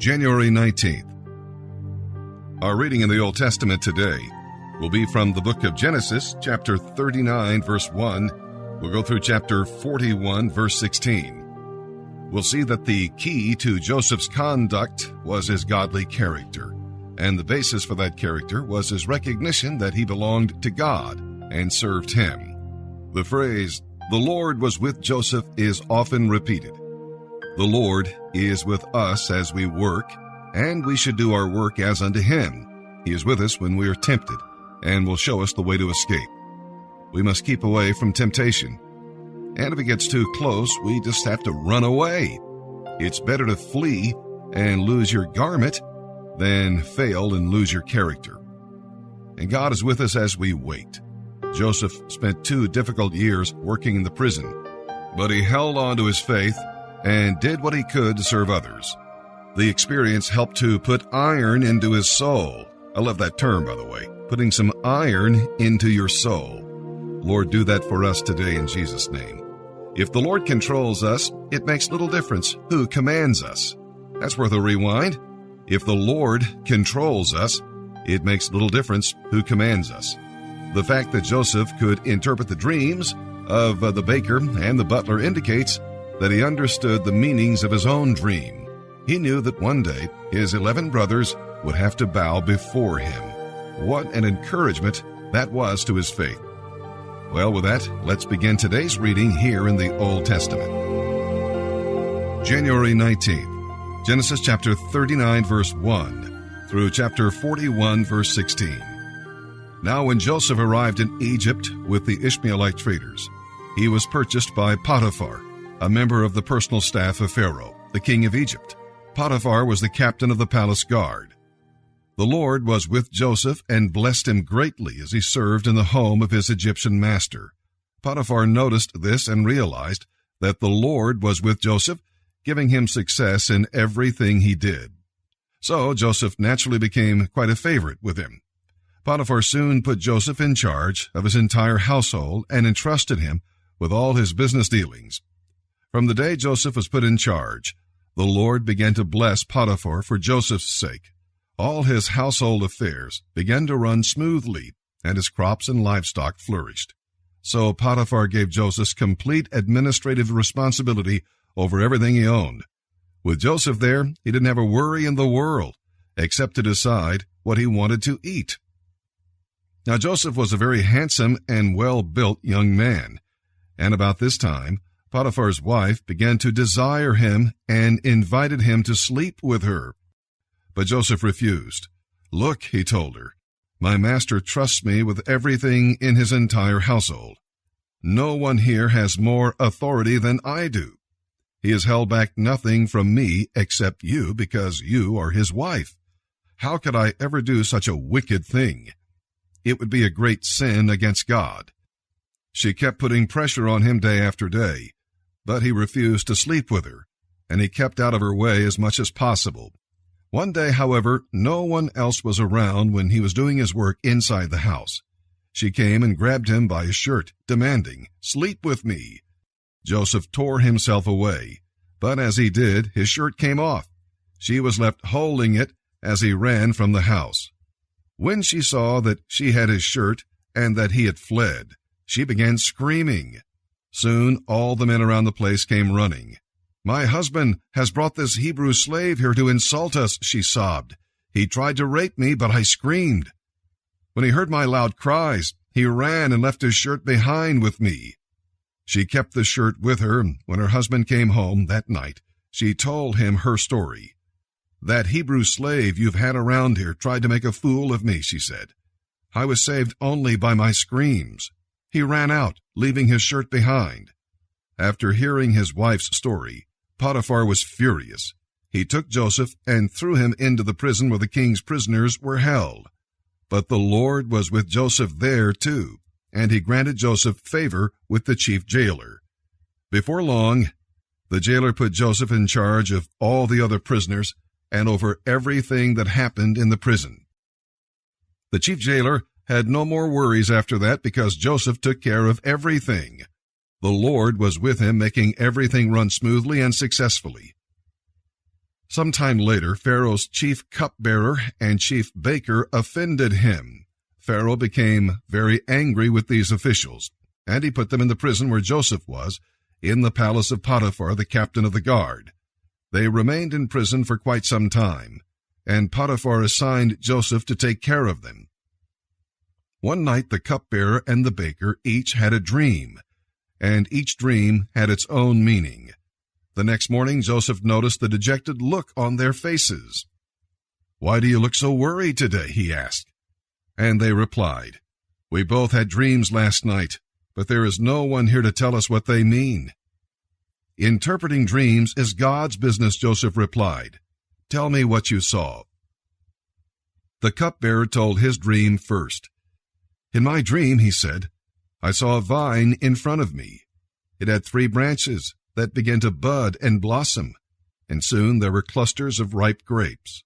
January 19th. Our reading in the Old Testament today will be from the book of Genesis, chapter 39, verse 1. We'll go through chapter 41, verse 16. We'll see that the key to Joseph's conduct was his godly character, and the basis for that character was his recognition that he belonged to God and served him. The phrase, "The Lord was with Joseph," is often repeated. The Lord is with us as we work, and we should do our work as unto him. He is with us when we are tempted, and will show us the way to escape. We must keep away from temptation. And if it gets too close, we just have to run away. It's better to flee and lose your garment than fail and lose your character. And God is with us as we wait. Joseph spent 2 difficult years working in the prison, but he held on to his faith and did what he could to serve others. The experience helped to put iron into his soul. I love that term, by the way, putting some iron into your soul. Lord, do that for us today in Jesus' name. If the Lord controls us, it makes little difference who commands us. That's worth a rewind. If the Lord controls us, it makes little difference who commands us. The fact that Joseph could interpret the dreams of the baker and the butler indicates that he understood the meanings of his own dream. He knew that one day his 11 brothers would have to bow before him. What an encouragement that was to his faith. Well, with that, let's begin today's reading here in the Old Testament. January 19th, Genesis chapter 39, verse 1, through chapter 41, verse 16. Now when Joseph arrived in Egypt with the Ishmaelite traders, he was purchased by Potiphar, a member of the personal staff of Pharaoh, the king of Egypt. Potiphar was the captain of the palace guard. The Lord was with Joseph and blessed him greatly as he served in the home of his Egyptian master. Potiphar noticed this and realized that the Lord was with Joseph, giving him success in everything he did. So Joseph naturally became quite a favorite with him. Potiphar soon put Joseph in charge of his entire household and entrusted him with all his business dealings. From the day Joseph was put in charge, the Lord began to bless Potiphar for Joseph's sake. All his household affairs began to run smoothly, and his crops and livestock flourished. So Potiphar gave Joseph complete administrative responsibility over everything he owned. With Joseph there, he didn't have a worry in the world, except to decide what he wanted to eat. Now Joseph was a very handsome and well-built young man, and about this time, Potiphar's wife began to desire him and invited him to sleep with her. But Joseph refused. "Look," he told her, "my master trusts me with everything in his entire household. No one here has more authority than I do. He has held back nothing from me except you because you are his wife. How could I ever do such a wicked thing? It would be a great sin against God." She kept putting pressure on him day after day, but he refused to sleep with her, and he kept out of her way as much as possible. One day, however, no one else was around when he was doing his work inside the house. She came and grabbed him by his shirt, demanding, "Sleep with me." Joseph tore himself away, but as he did, his shirt came off. She was left holding it as he ran from the house. When she saw that she had his shirt and that he had fled, she began screaming. Soon all the men around the place came running. "My husband has brought this Hebrew slave here to insult us," she sobbed. "He tried to rape me, but I screamed. When he heard my loud cries, he ran and left his shirt behind with me." She kept the shirt with her. When her husband came home that night, she told him her story. "That Hebrew slave you've had around here tried to make a fool of me," she said. "I was saved only by my screams. He ran out, leaving his shirt behind." After hearing his wife's story, Potiphar was furious. He took Joseph and threw him into the prison where the king's prisoners were held. But the Lord was with Joseph there too, and he granted Joseph favor with the chief jailer. Before long, the jailer put Joseph in charge of all the other prisoners and over everything that happened in the prison. The chief jailer had no more worries after that because Joseph took care of everything. The Lord was with him, making everything run smoothly and successfully. Sometime later, Pharaoh's chief cupbearer and chief baker offended him. Pharaoh became very angry with these officials, and he put them in the prison where Joseph was, in the palace of Potiphar, the captain of the guard. They remained in prison for quite some time, and Potiphar assigned Joseph to take care of them. One night the cupbearer and the baker each had a dream, and each dream had its own meaning. The next morning Joseph noticed the dejected look on their faces. "Why do you look so worried today?" he asked. And they replied, "We both had dreams last night, but there is no one here to tell us what they mean." "Interpreting dreams is God's business," Joseph replied. "Tell me what you saw." The cupbearer told his dream first. "In my dream," he said, "I saw a vine in front of me. It had 3 branches that began to bud and blossom, and soon there were clusters of ripe grapes.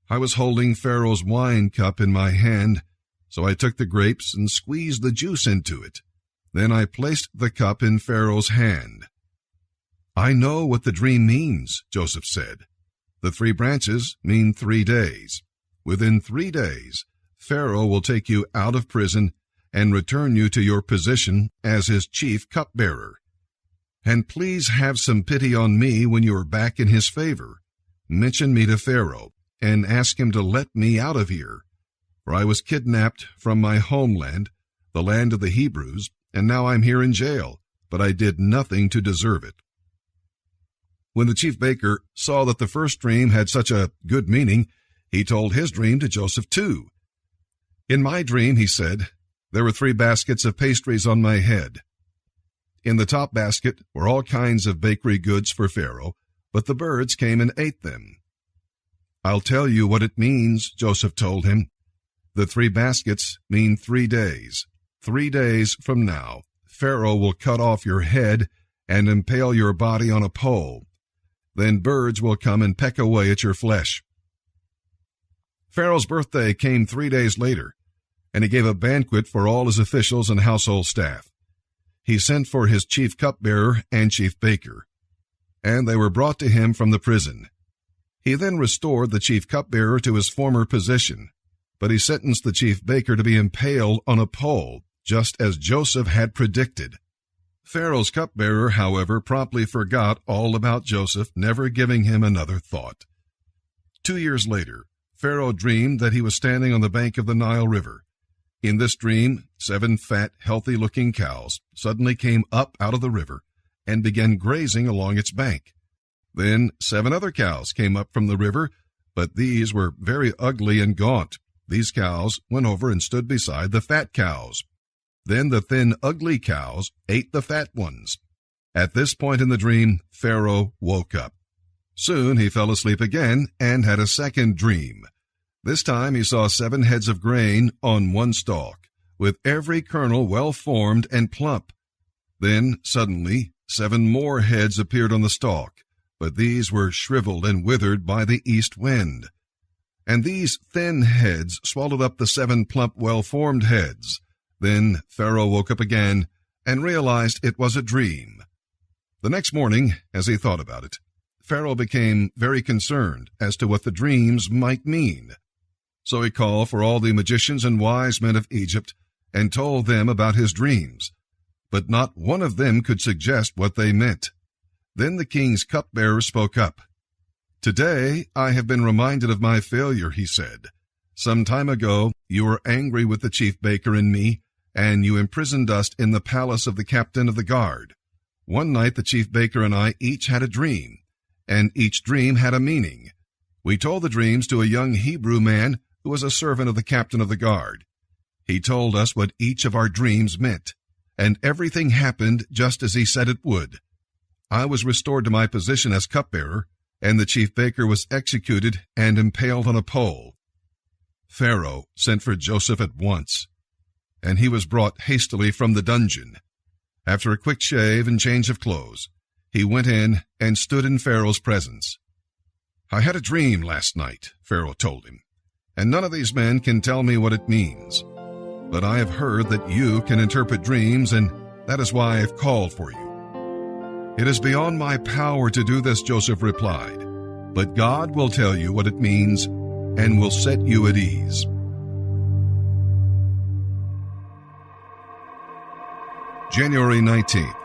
I was holding Pharaoh's wine cup in my hand, so I took the grapes and squeezed the juice into it. Then I placed the cup in Pharaoh's hand." "I know what the dream means," Joseph said. "The 3 branches mean 3 days. Within 3 days, Pharaoh will take you out of prison and return you to your position as his chief cupbearer. And please have some pity on me when you are back in his favor. Mention me to Pharaoh and ask him to let me out of here. For I was kidnapped from my homeland, the land of the Hebrews, and now I'm here in jail, but I did nothing to deserve it." When the chief baker saw that the first dream had such a good meaning, he told his dream to Joseph too. "In my dream," he said, "there were 3 baskets of pastries on my head. In the top basket were all kinds of bakery goods for Pharaoh, but the birds came and ate them." "I'll tell you what it means," Joseph told him. "The 3 baskets mean 3 days. 3 days from now, Pharaoh will cut off your head and impale your body on a pole. Then birds will come and peck away at your flesh." Pharaoh's birthday came 3 days later, and he gave a banquet for all his officials and household staff. He sent for his chief cupbearer and chief baker, and they were brought to him from the prison. He then restored the chief cupbearer to his former position, but he sentenced the chief baker to be impaled on a pole, just as Joseph had predicted. Pharaoh's cupbearer, however, promptly forgot all about Joseph, never giving him another thought. 2 years later, Pharaoh dreamed that he was standing on the bank of the Nile River. In this dream, 7 fat, healthy-looking cows suddenly came up out of the river and began grazing along its bank. Then 7 other cows came up from the river, but these were very ugly and gaunt. These cows went over and stood beside the fat cows. Then the thin, ugly cows ate the fat ones. At this point in the dream, Pharaoh woke up. Soon he fell asleep again and had a second dream. This time he saw 7 heads of grain on one stalk, with every kernel well formed and plump. Then, suddenly, 7 more heads appeared on the stalk, but these were shriveled and withered by the east wind. And these thin heads swallowed up the 7 plump, well-formed heads. Then Pharaoh woke up again and realized it was a dream. The next morning, as he thought about it, Pharaoh became very concerned as to what the dreams might mean. So he called for all the magicians and wise men of Egypt and told them about his dreams, but not one of them could suggest what they meant. Then the king's cupbearer spoke up. "Today I have been reminded of my failure," he said. "Some time ago you were angry with the chief baker and me, and you imprisoned us in the palace of the captain of the guard. One night the chief baker and I each had a dream, and each dream had a meaning. We told the dreams to a young Hebrew man who was a servant of the captain of the guard. He told us what each of our dreams meant, and everything happened just as he said it would. I was restored to my position as cupbearer, and the chief baker was executed and impaled on a pole. Pharaoh sent for Joseph at once, and he was brought hastily from the dungeon. After a quick shave and change of clothes, he went in and stood in Pharaoh's presence. "I had a dream last night," Pharaoh told him, "and none of these men can tell me what it means. But I have heard that you can interpret dreams, and that is why I have called for you." "It is beyond my power to do this," Joseph replied. but God will tell you what it means and will set you at ease. January 19th.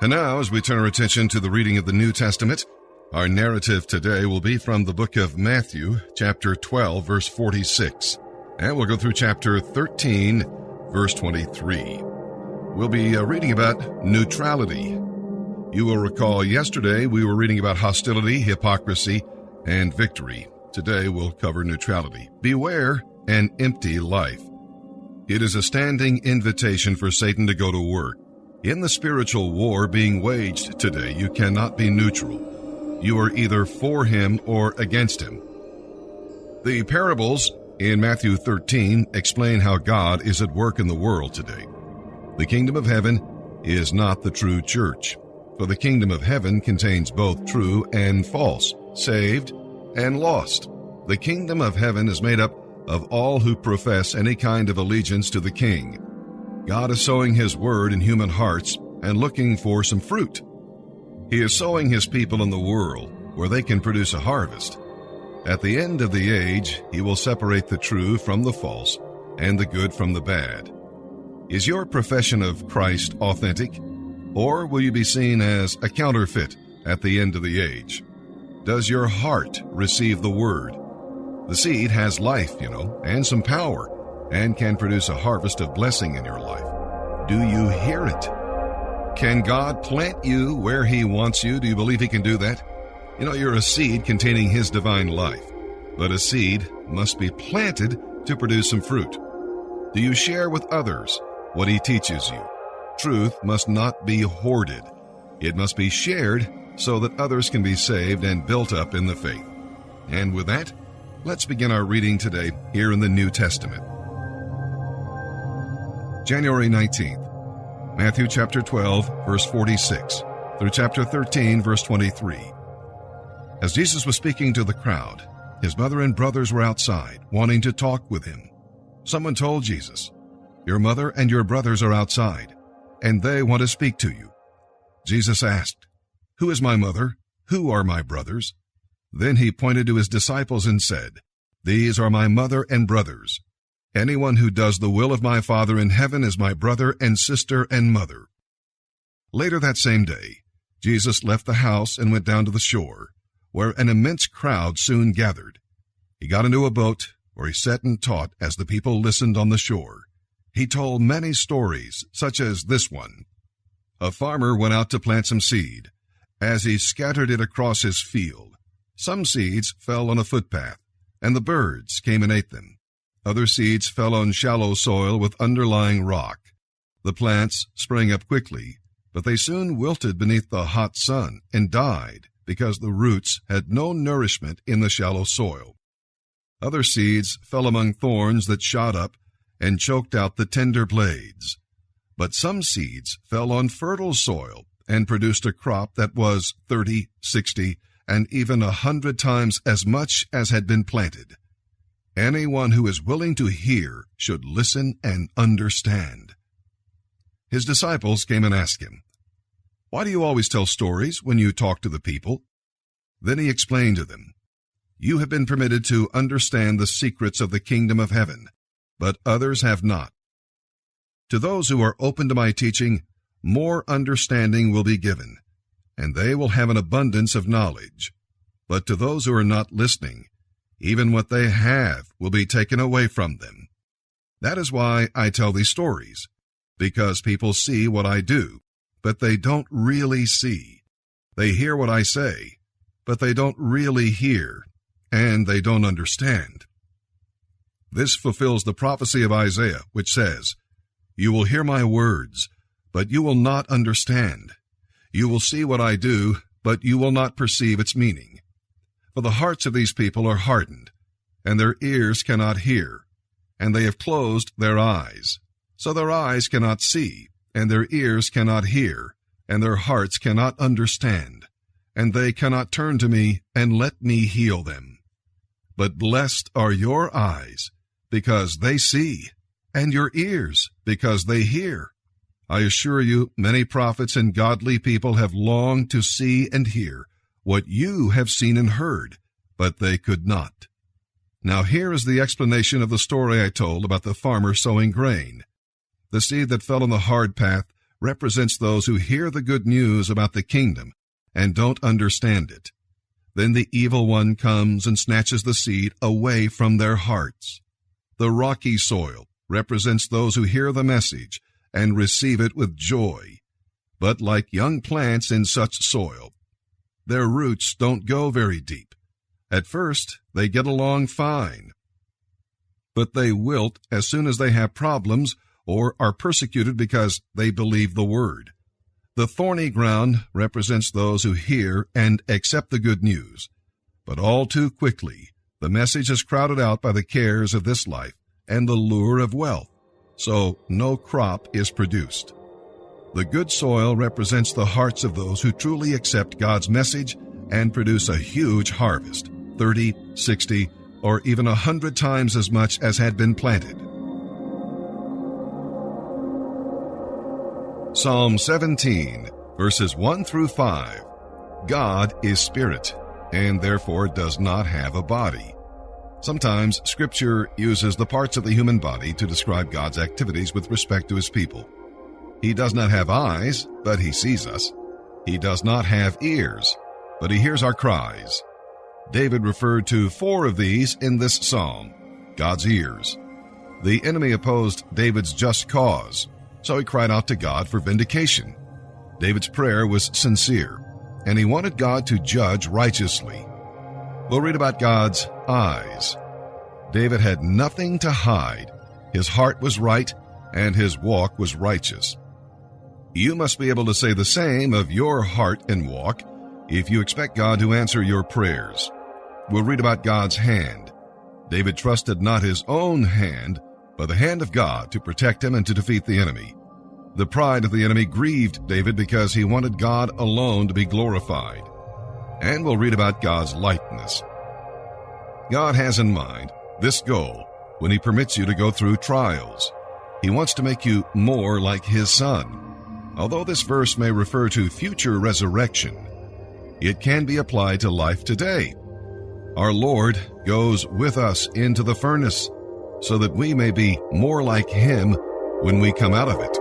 And now, as we turn our attention to the reading of the New Testament, our narrative today will be from the book of Matthew, chapter 12, verse 46. And we'll go through chapter 13, verse 23. We'll be reading about neutrality. You will recall yesterday we were reading about hostility, hypocrisy, and victory. Today we'll cover neutrality. Beware an empty life. It is a standing invitation for Satan to go to work. In the spiritual war being waged today, you cannot be neutral. You are either for him or against him. The parables in Matthew 13 explain how God is at work in the world today. The kingdom of heaven is not the true church, for the kingdom of heaven contains both true and false, saved and lost. The kingdom of heaven is made up of all who profess any kind of allegiance to the king. God is sowing his word in human hearts and looking for some fruit. He is sowing his people in the world where they can produce a harvest. At the end of the age, he will separate the true from the false and the good from the bad. Is your profession of Christ authentic, or will you be seen as a counterfeit at the end of the age? Does your heart receive the word? The seed has life, and some power, and can produce a harvest of blessing in your life. Do you hear it? Can God plant you where he wants you? Do you believe he can do that? You're a seed containing his divine life, but a seed must be planted to produce some fruit. Do you share with others what he teaches you? Truth must not be hoarded. It must be shared so that others can be saved and built up in the faith. And with that, let's begin our reading today here in the New Testament. January 19th, Matthew chapter 12, verse 46, through chapter 13, verse 23. As Jesus was speaking to the crowd, his mother and brothers were outside, wanting to talk with him. Someone told Jesus, "Your mother and your brothers are outside, and they want to speak to you." Jesus asked, "Who is my mother? Who are my brothers?" Then he pointed to his disciples and said, "These are my mother and brothers. Anyone who does the will of my Father in heaven is my brother and sister and mother." Later that same day, Jesus left the house and went down to the shore, where an immense crowd soon gathered. He got into a boat, where he sat and taught as the people listened on the shore. He told many stories, such as this one. A farmer went out to plant some seed. As he scattered it across his field, some seeds fell on a footpath, and the birds came and ate them. Other seeds fell on shallow soil with underlying rock. The plants sprang up quickly, but they soon wilted beneath the hot sun and died because the roots had no nourishment in the shallow soil. Other seeds fell among thorns that shot up and choked out the tender blades. But some seeds fell on fertile soil and produced a crop that was 30, 60, and even 100 times as much as had been planted. Anyone who is willing to hear should listen and understand. His disciples came and asked him, "Why do you always tell stories when you talk to the people?" Then he explained to them, "You have been permitted to understand the secrets of the kingdom of heaven, but others have not. To those who are open to my teaching, more understanding will be given, and they will have an abundance of knowledge. But to those who are not listening, even what they have will be taken away from them. That is why I tell these stories, because people see what I do, but they don't really see. They hear what I say, but they don't really hear, and they don't understand." This fulfills the prophecy of Isaiah, which says, "You will hear my words, but you will not understand. You will see what I do, but you will not perceive its meaning. For the hearts of these people are hardened, and their ears cannot hear, and they have closed their eyes. So their eyes cannot see, and their ears cannot hear, and their hearts cannot understand, and they cannot turn to me and let me heal them. But blessed are your eyes, because they see, and your ears, because they hear. I assure you, many prophets and godly people have longed to see and hear what you have seen and heard, but they could not. Now here is the explanation of the story I told about the farmer sowing grain. The seed that fell on the hard path represents those who hear the good news about the kingdom and don't understand it. Then the evil one comes and snatches the seed away from their hearts. The rocky soil represents those who hear the message and receive it with joy. But like young plants in such soil, their roots don't go very deep. At first, they get along fine, but they wilt as soon as they have problems or are persecuted because they believe the word. The thorny ground represents those who hear and accept the good news, but all too quickly, the message is crowded out by the cares of this life and the lure of wealth, so no crop is produced. The good soil represents the hearts of those who truly accept God's message and produce a huge harvest, 30, 60, or even 100 times as much as had been planted. Psalm 17, verses 1 through 5. God is spirit, and therefore does not have a body. Sometimes Scripture uses the parts of the human body to describe God's activities with respect to His people. He does not have eyes, but He sees us. He does not have ears, but He hears our cries. David referred to 4 of these in this psalm, God's ears. The enemy opposed David's just cause, so he cried out to God for vindication. David's prayer was sincere, and he wanted God to judge righteously. We'll read about God's eyes. David had nothing to hide. His heart was right, and his walk was righteous. You must be able to say the same of your heart and walk if you expect God to answer your prayers. We'll read about God's hand. David trusted not his own hand, but the hand of God to protect him and to defeat the enemy. The pride of the enemy grieved David because he wanted God alone to be glorified. And we'll read about God's likeness. God has in mind this goal when He permits you to go through trials. He wants to make you more like His Son. Although this verse may refer to future resurrection, it can be applied to life today. Our Lord goes with us into the furnace so that we may be more like Him when we come out of it.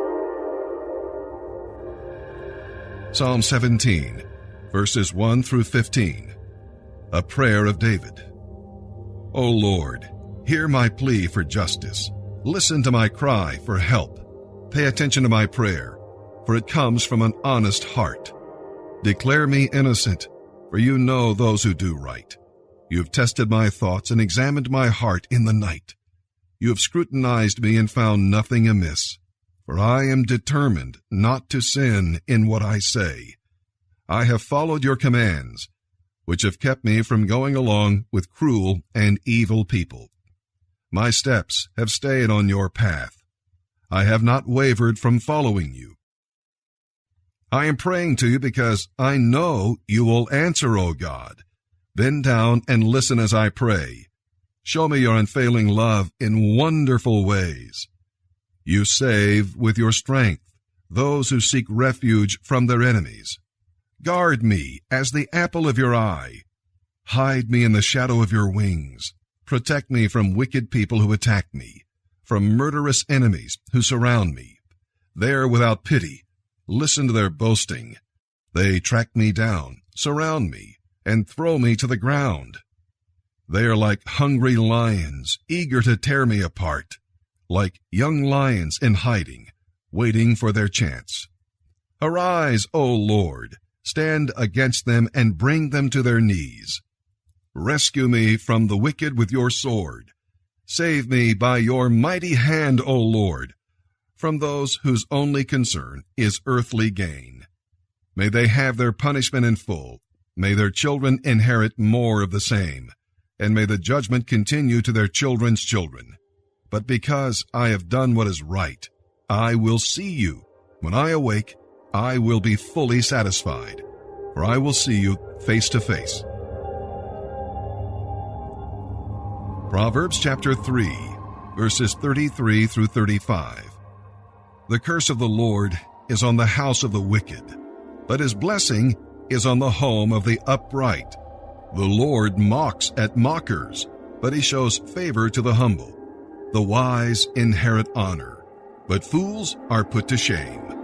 Psalm 17, verses 1 through 15. A prayer of David. O Lord, hear my plea for justice. Listen to my cry for help. Pay attention to my prayer, for it comes from an honest heart. Declare me innocent, for you know those who do right. You have tested my thoughts and examined my heart in the night. You have scrutinized me and found nothing amiss, for I am determined not to sin in what I say. I have followed your commands, which have kept me from going along with cruel and evil people. My steps have stayed on your path. I have not wavered from following you. I am praying to you because I know you will answer, O God. Bend down and listen as I pray. Show me your unfailing love in wonderful ways. You save with your strength those who seek refuge from their enemies. Guard me as the apple of your eye. Hide me in the shadow of your wings. Protect me from wicked people who attack me, from murderous enemies who surround me. They are without pity. Listen to their boasting. They track me down, surround me, and throw me to the ground. They are like hungry lions, eager to tear me apart, like young lions in hiding, waiting for their chance. Arise, O Lord, stand against them and bring them to their knees. Rescue me from the wicked with your sword. Save me by your mighty hand, O Lord, from those whose only concern is earthly gain. May they have their punishment in full. May their children inherit more of the same, and may the judgment continue to their children's children. But because I have done what is right, I will see you. When I awake, I will be fully satisfied, for I will see you face to face. Proverbs chapter 3, verses 33 through 35. The curse of the Lord is on the house of the wicked, but his blessing is on the home of the upright. The Lord mocks at mockers, but he shows favor to the humble. The wise inherit honor, but fools are put to shame.